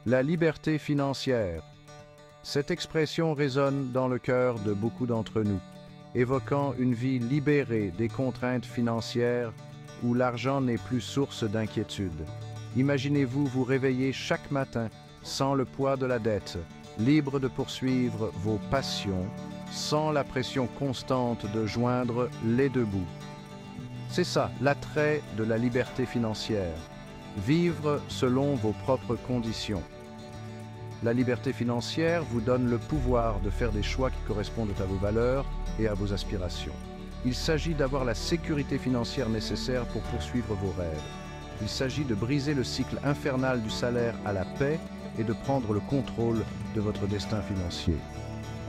La liberté financière. Cette expression résonne dans le cœur de beaucoup d'entre nous, évoquant une vie libérée des contraintes financières où l'argent n'est plus source d'inquiétude. Imaginez-vous vous réveiller chaque matin sans le poids de la dette, libre de poursuivre vos passions, sans la pression constante de joindre les deux bouts. C'est ça, l'attrait de la liberté financière. Vivre selon vos propres conditions. La liberté financière vous donne le pouvoir de faire des choix qui correspondent à vos valeurs et à vos aspirations. Il s'agit d'avoir la sécurité financière nécessaire pour poursuivre vos rêves. Il s'agit de briser le cycle infernal du salaire à la paix et de prendre le contrôle de votre destin financier.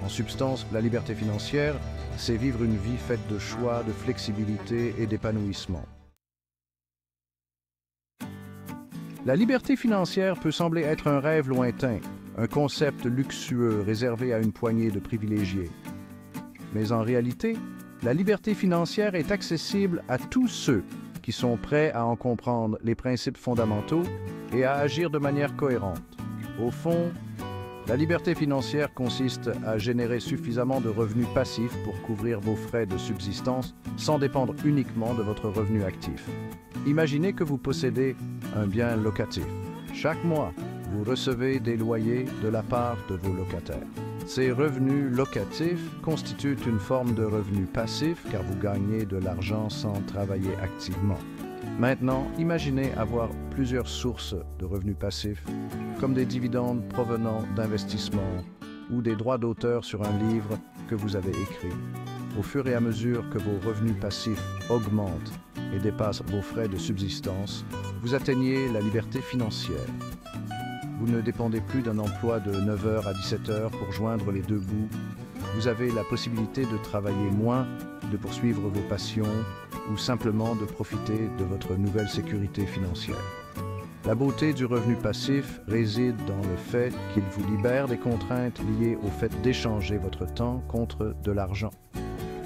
En substance, la liberté financière, c'est vivre une vie faite de choix, de flexibilité et d'épanouissement. La liberté financière peut sembler être un rêve lointain, un concept luxueux réservé à une poignée de privilégiés. Mais en réalité, la liberté financière est accessible à tous ceux qui sont prêts à en comprendre les principes fondamentaux et à agir de manière cohérente. Au fond, la liberté financière consiste à générer suffisamment de revenus passifs pour couvrir vos frais de subsistance sans dépendre uniquement de votre revenu actif. Imaginez que vous possédez un bien locatif. Chaque mois, vous recevez des loyers de la part de vos locataires. Ces revenus locatifs constituent une forme de revenu passif car vous gagnez de l'argent sans travailler activement. Maintenant, imaginez avoir plusieurs sources de revenus passifs, comme des dividendes provenant d'investissements ou des droits d'auteur sur un livre que vous avez écrit. Au fur et à mesure que vos revenus passifs augmentent et dépassent vos frais de subsistance, vous atteignez la liberté financière. Vous ne dépendez plus d'un emploi de 9h à 17h pour joindre les deux bouts. Vous avez la possibilité de travailler moins, de poursuivre vos passions ou simplement de profiter de votre nouvelle sécurité financière. La beauté du revenu passif réside dans le fait qu'il vous libère des contraintes liées au fait d'échanger votre temps contre de l'argent.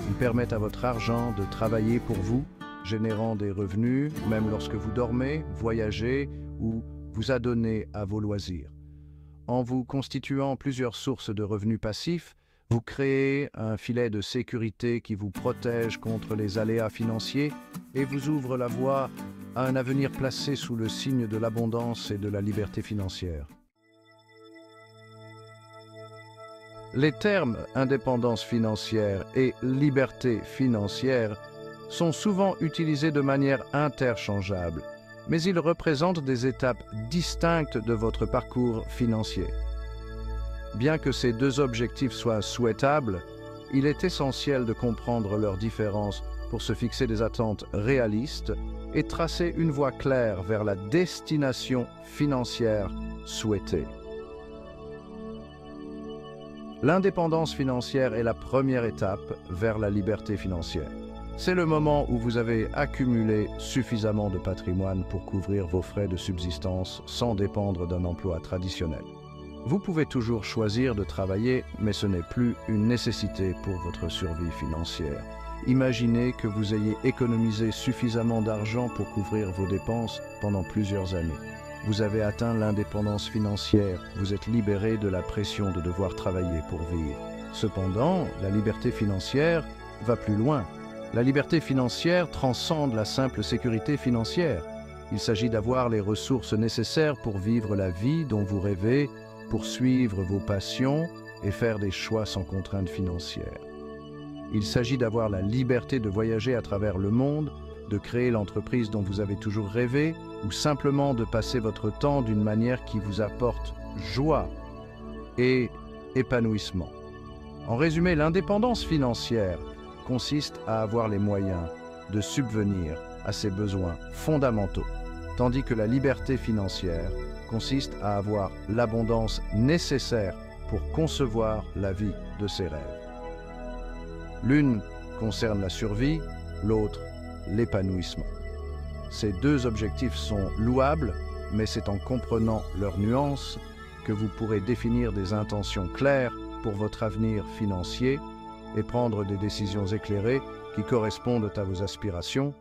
Il permet à votre argent de travailler pour vous, générant des revenus, même lorsque vous dormez, voyagez ou vous adonnez à vos loisirs. En vous constituant plusieurs sources de revenus passifs, vous créez un filet de sécurité qui vous protège contre les aléas financiers et vous ouvre la voie à un avenir placé sous le signe de l'abondance et de la liberté financière. Les termes indépendance financière et liberté financière sont souvent utilisés de manière interchangeable, mais ils représentent des étapes distinctes de votre parcours financier. Bien que ces deux objectifs soient souhaitables, il est essentiel de comprendre leurs différences pour se fixer des attentes réalistes et tracer une voie claire vers la destination financière souhaitée. L'indépendance financière est la première étape vers la liberté financière. C'est le moment où vous avez accumulé suffisamment de patrimoine pour couvrir vos frais de subsistance sans dépendre d'un emploi traditionnel. Vous pouvez toujours choisir de travailler, mais ce n'est plus une nécessité pour votre survie financière. Imaginez que vous ayez économisé suffisamment d'argent pour couvrir vos dépenses pendant plusieurs années. Vous avez atteint l'indépendance financière, vous êtes libéré de la pression de devoir travailler pour vivre. Cependant, la liberté financière va plus loin. La liberté financière transcende la simple sécurité financière. Il s'agit d'avoir les ressources nécessaires pour vivre la vie dont vous rêvez, poursuivre vos passions et faire des choix sans contraintes financières. Il s'agit d'avoir la liberté de voyager à travers le monde, de créer l'entreprise dont vous avez toujours rêvé, ou simplement de passer votre temps d'une manière qui vous apporte joie et épanouissement. En résumé, l'indépendance financière consiste à avoir les moyens de subvenir à ses besoins fondamentaux, tandis que la liberté financière consiste à avoir l'abondance nécessaire pour concevoir la vie de ses rêves. L'une concerne la survie, l'autre l'épanouissement. Ces deux objectifs sont louables, mais c'est en comprenant leurs nuances que vous pourrez définir des intentions claires pour votre avenir financier et prendre des décisions éclairées qui correspondent à vos aspirations